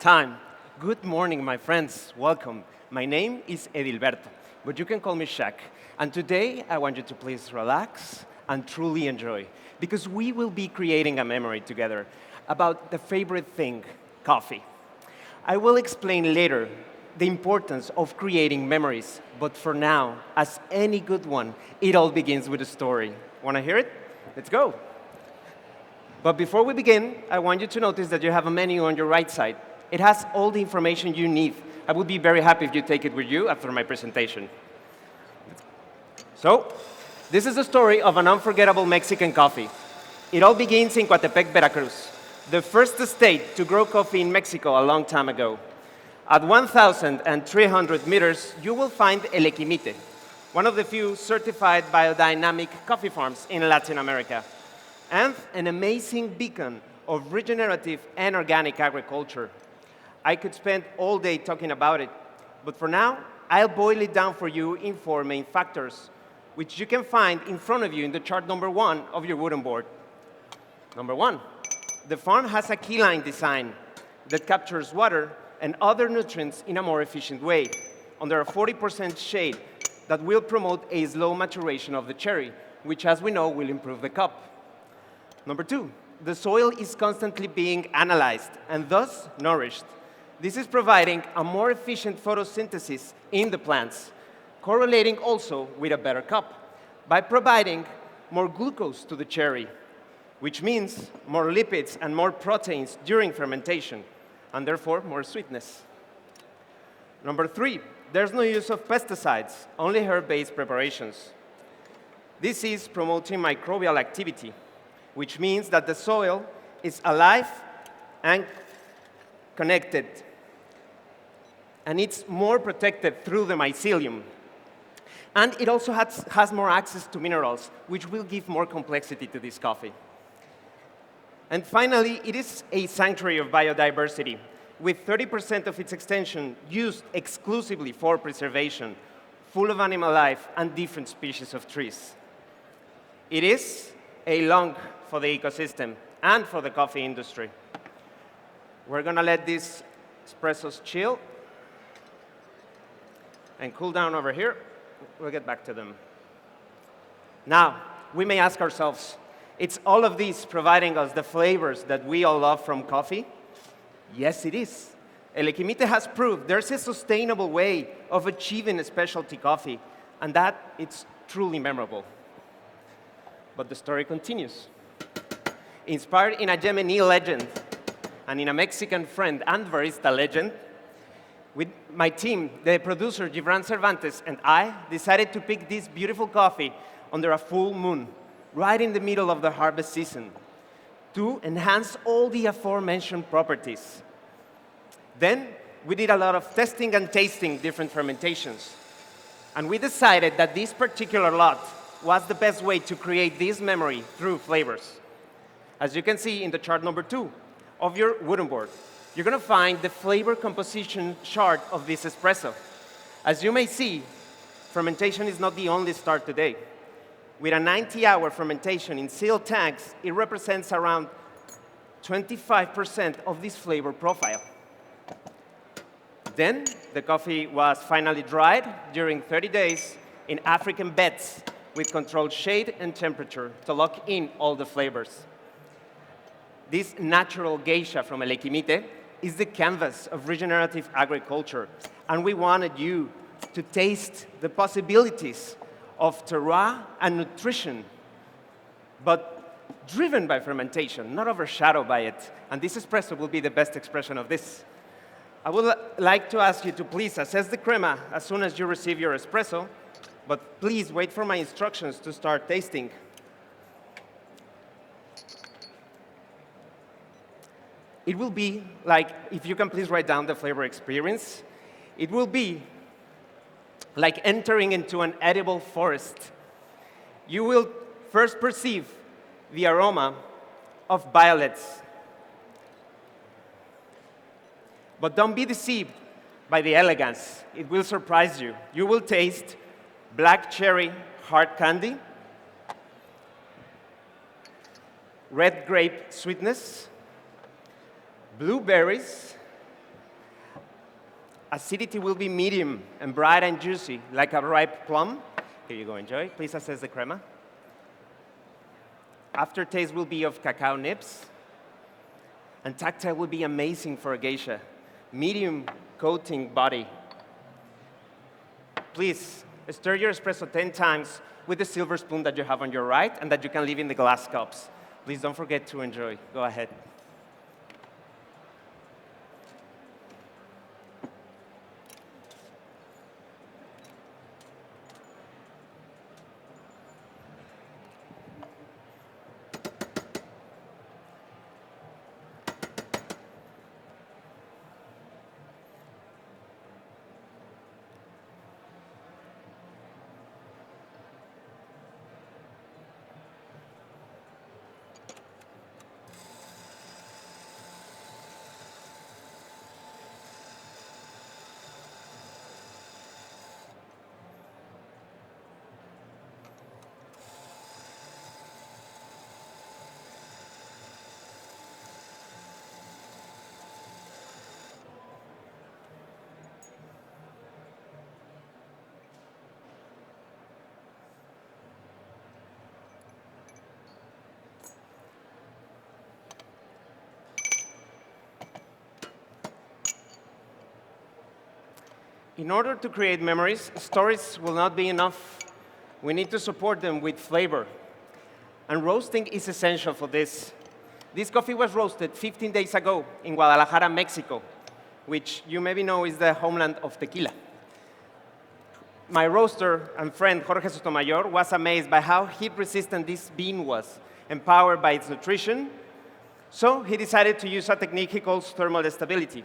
Time. Good morning, my friends. Welcome. My name is Edilberto, but you can call me Shaq. And today, I want you to please relax and truly enjoy, because we will be creating a memory together about the favorite thing, coffee. I will explain later the importance of creating memories, but for now, as any good one, it all begins with a story. Want to hear it? Let's go. But before we begin, I want you to notice that you have a menu on your right side. It has all the information you need. I would be very happy if you take it with you after my presentation. So, this is the story of an unforgettable Mexican coffee. It all begins in Coatepec, Veracruz, the first state to grow coffee in Mexico a long time ago. At 1,300 meters, you will find El Equimite, one of the few certified biodynamic coffee farms in Latin America, and an amazing beacon of regenerative and organic agriculture. I could spend all day talking about it, but for now, I'll boil it down for you in four main factors, which you can find in front of you in the chart number 1 of your wooden board. Number 1, the farm has a keyline design that captures water and other nutrients in a more efficient way, under a 40% shade that will promote a slow maturation of the cherry, which, as we know, will improve the cup. Number 2, the soil is constantly being analyzed and thus nourished. This is providing a more efficient photosynthesis in the plants, correlating also with a better cup by providing more glucose to the cherry, which means more lipids and more proteins during fermentation, and therefore more sweetness. Number 3, there's no use of pesticides, only herb-based preparations. This is promoting microbial activity, which means that the soil is alive and connected, and it's more protected through the mycelium. And it also has more access to minerals, which will give more complexity to this coffee. And finally, it is a sanctuary of biodiversity, with 30% of its extension used exclusively for preservation, full of animal life and different species of trees. It is a lung for the ecosystem and for the coffee industry. We're going to let these espressos chill and cool down over here. We'll get back to them. Now, we may ask ourselves, it's all of these providing us the flavors that we all love from coffee? Yes, it is. El Equimite has proved there's a sustainable way of achieving a specialty coffee, and that it's truly memorable. But the story continues. Inspired in a Yemeni legend and in a Mexican friend and barista legend, with my team, the producer Gibran Cervantes and I decided to pick this beautiful coffee under a full moon, right in the middle of the harvest season, to enhance all the aforementioned properties. Then we did a lot of testing and tasting different fermentations, and we decided that this particular lot was the best way to create this memory through flavors. As you can see in the chart number 2 of your wooden board, you're going to find the flavor composition chart of this espresso. As you may see, fermentation is not the only start today. With a 90-hour fermentation in sealed tanks, it represents around 25% of this flavor profile. Then, the coffee was finally dried during 30 days in African beds with controlled shade and temperature to lock in all the flavors. This natural geisha from El Equimite is the canvas of regenerative agriculture, and we wanted you to taste the possibilities of terroir and nutrition, but driven by fermentation, not overshadowed by it. And this espresso will be the best expression of this. I would like to ask you to please assess the crema as soon as you receive your espresso, but please wait for my instructions to start tasting. It will be like, if you can please write down the flavor experience, it will be like entering into an edible forest. You will first perceive the aroma of violets. But don't be deceived by the elegance. It will surprise you. You will taste black cherry hard candy, red grape sweetness, blueberries, Acidity will be medium and bright and juicy, like a ripe plum. Here you go, enjoy. Please assess the crema. Aftertaste will be of cacao nibs. And tactile will be amazing for a geisha. Medium coating body. Please stir your espresso 10 times with the silver spoon that you have on your right and that you can leave in the glass cups. Please don't forget to enjoy. Go ahead. In order to create memories, stories will not be enough. We need to support them with flavor. And roasting is essential for this. This coffee was roasted 15 days ago in Guadalajara, Mexico, which you maybe know is the homeland of tequila. My roaster and friend, Jorge Sotomayor, was amazed by how heat-resistant this bean was, empowered by its nutrition. So he decided to use a technique he calls thermal stability.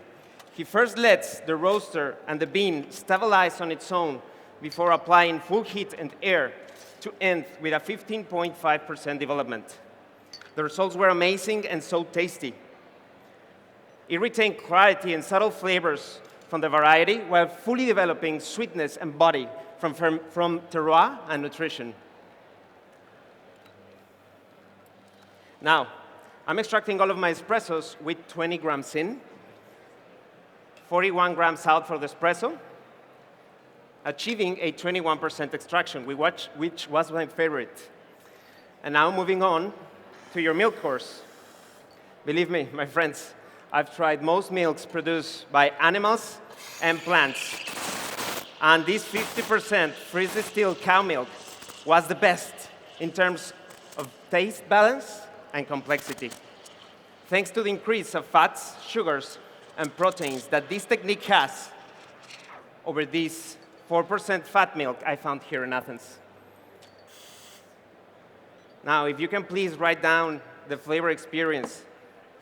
He first lets the roaster and the bean stabilize on its own before applying full heat and air to end with a 15.5% development. The results were amazing and so tasty. It retained clarity and subtle flavors from the variety while fully developing sweetness and body from terroir and nutrition. Now, I'm extracting all of my espressos with 20 grams in, 41 grams out for the espresso, achieving a 21% extraction, which was my favorite. And now moving on to your milk course. Believe me, my friends, I've tried most milks produced by animals and plants. And this 50% freeze-distilled cow milk was the best in terms of taste balance and complexity. Thanks to the increase of fats, sugars, and proteins that this technique has over this 4% fat milk I found here in Athens. Now, if you can please write down the flavor experience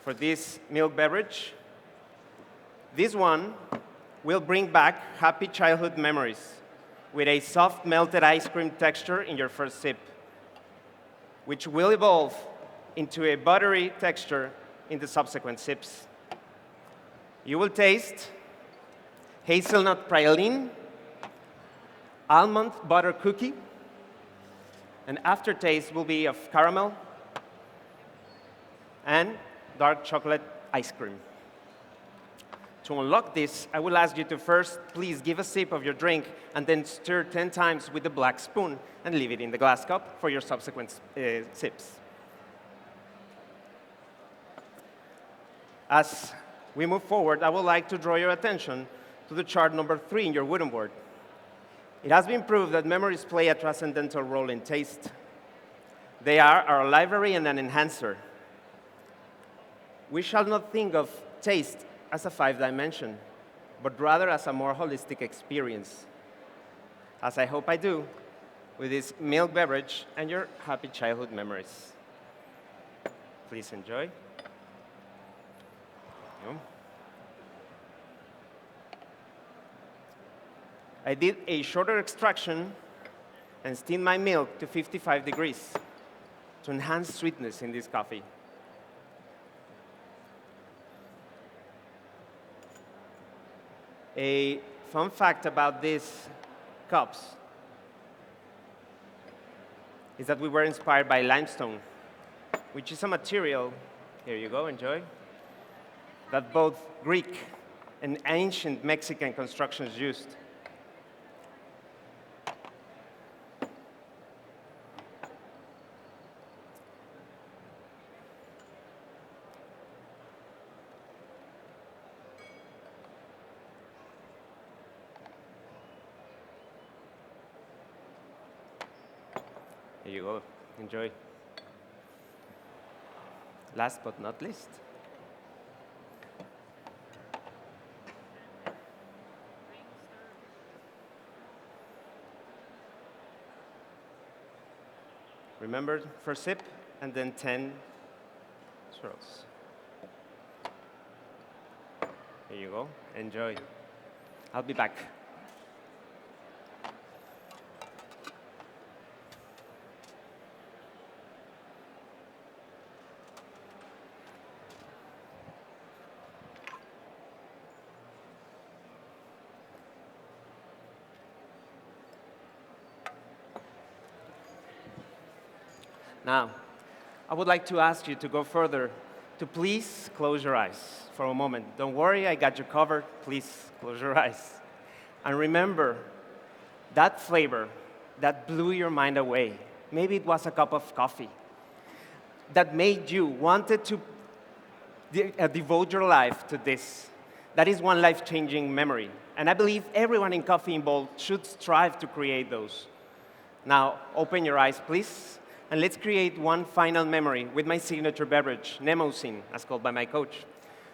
for this milk beverage, this one will bring back happy childhood memories with a soft melted ice cream texture in your first sip, which will evolve into a buttery texture in the subsequent sips. You will taste hazelnut praline, almond butter cookie, and aftertaste will be of caramel and dark chocolate ice cream. To unlock this, I will ask you to first please give a sip of your drink and then stir 10 times with the black spoon and leave it in the glass cup for your subsequent sips. As we move forward, I would like to draw your attention to the chart number 3 in your wooden board. It has been proved that memories play a transcendental role in taste. They are our library and an enhancer. We shall not think of taste as a 5-dimension, but rather as a more holistic experience, as I hope I do with this milk beverage and your happy childhood memories. Please enjoy. I did a shorter extraction and steamed my milk to 55 degrees to enhance sweetness in this coffee. A fun fact about these cups is that we were inspired by limestone, which is a material, here you go, enjoy, that both Greek and ancient Mexican constructions used. Here you go. Enjoy. Last but not least. Remember, first sip, and then 10 swirls. Here you go. Enjoy. I'll be back. Now, I would like to ask you to go further, to please close your eyes for a moment. Don't worry, I got you covered. Please close your eyes. And remember that flavor that blew your mind away. Maybe it was a cup of coffee that made you wanted to devote your life to this. That is one life-changing memory. And I believe everyone in Coffee Involved should strive to create those. Now, open your eyes, please. And let's create one final memory with my signature beverage, Nemosine, as called by my coach.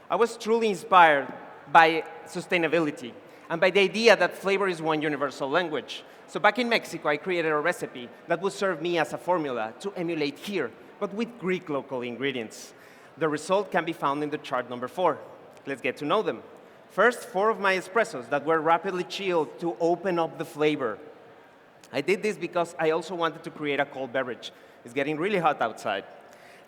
I was truly inspired by sustainability and by the idea that flavor is one universal language. So back in Mexico, I created a recipe that would serve me as a formula to emulate here, but with Greek local ingredients. The result can be found in the chart number 4. Let's get to know them. First, 4 of my espressos that were rapidly chilled to open up the flavor. I did this because I also wanted to create a cold beverage. It's getting really hot outside.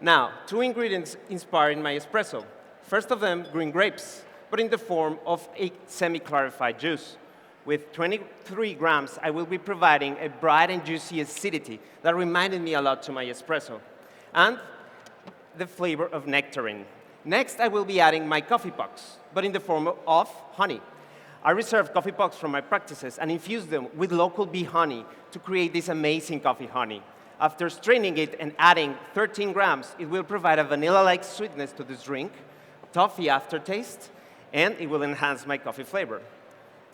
Now, 2 ingredients inspired my espresso. First of them, green grapes, but in the form of a semi-clarified juice. With 23 grams, I will be providing a bright and juicy acidity that reminded me a lot to my espresso. And the flavor of nectarine. Next, I will be adding my coffee pucks, but in the form of honey. I reserved coffee pucks from my practices and infused them with local bee honey to create this amazing coffee honey. After straining it and adding 13 grams, it will provide a vanilla-like sweetness to this drink, toffee aftertaste, and it will enhance my coffee flavor.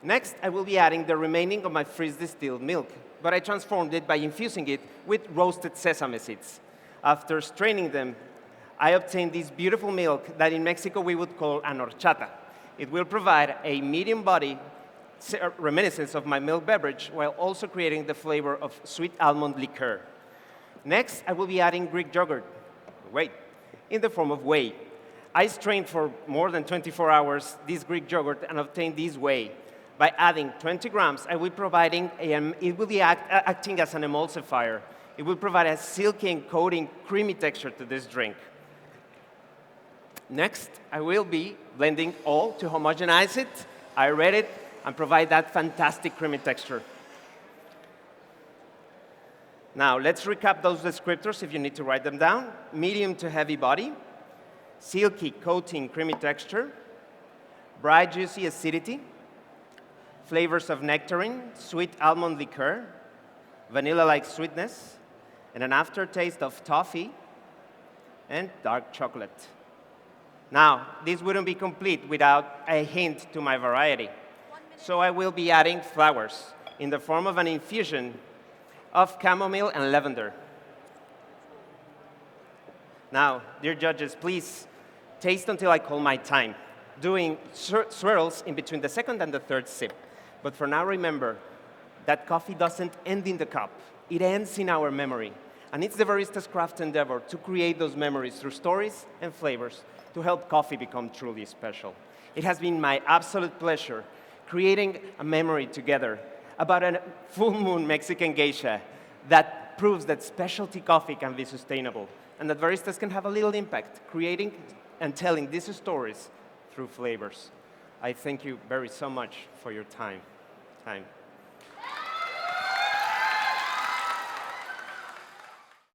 Next, I will be adding the remaining of my freeze-distilled milk, but I transformed it by infusing it with roasted sesame seeds. After straining them, I obtained this beautiful milk that in Mexico we would call an horchata. It will provide a medium body reminiscence of my milk beverage while also creating the flavor of sweet almond liqueur. Next, I will be adding Greek yogurt, in the form of whey. I strained for more than 24 hours this Greek yogurt and obtained this whey. By adding 20 grams, I will be providing it will be acting as an emulsifier. It will provide a silky and coating, creamy texture to this drink. Next, I will be blending all to homogenize it, aerate it, and provide that fantastic creamy texture. Now, let's recap those descriptors if you need to write them down. Medium to heavy body, silky, coating, creamy texture, bright, juicy acidity, flavors of nectarine, sweet almond liqueur, vanilla-like sweetness, and an aftertaste of toffee and dark chocolate. Now, this wouldn't be complete without a hint to my variety. So I will be adding flowers in the form of an infusion of chamomile and lavender. Now, dear judges, please taste until I call my time, doing swirls in between the second and the third sip. But for now, remember that coffee doesn't end in the cup. It ends in our memory. And it's the barista's craft endeavor to create those memories through stories and flavors to help coffee become truly special. It has been my absolute pleasure creating a memory together about a full moon Mexican geisha that proves that specialty coffee can be sustainable and that baristas can have a little impact creating and telling these stories through flavors. I thank you very so much for your time.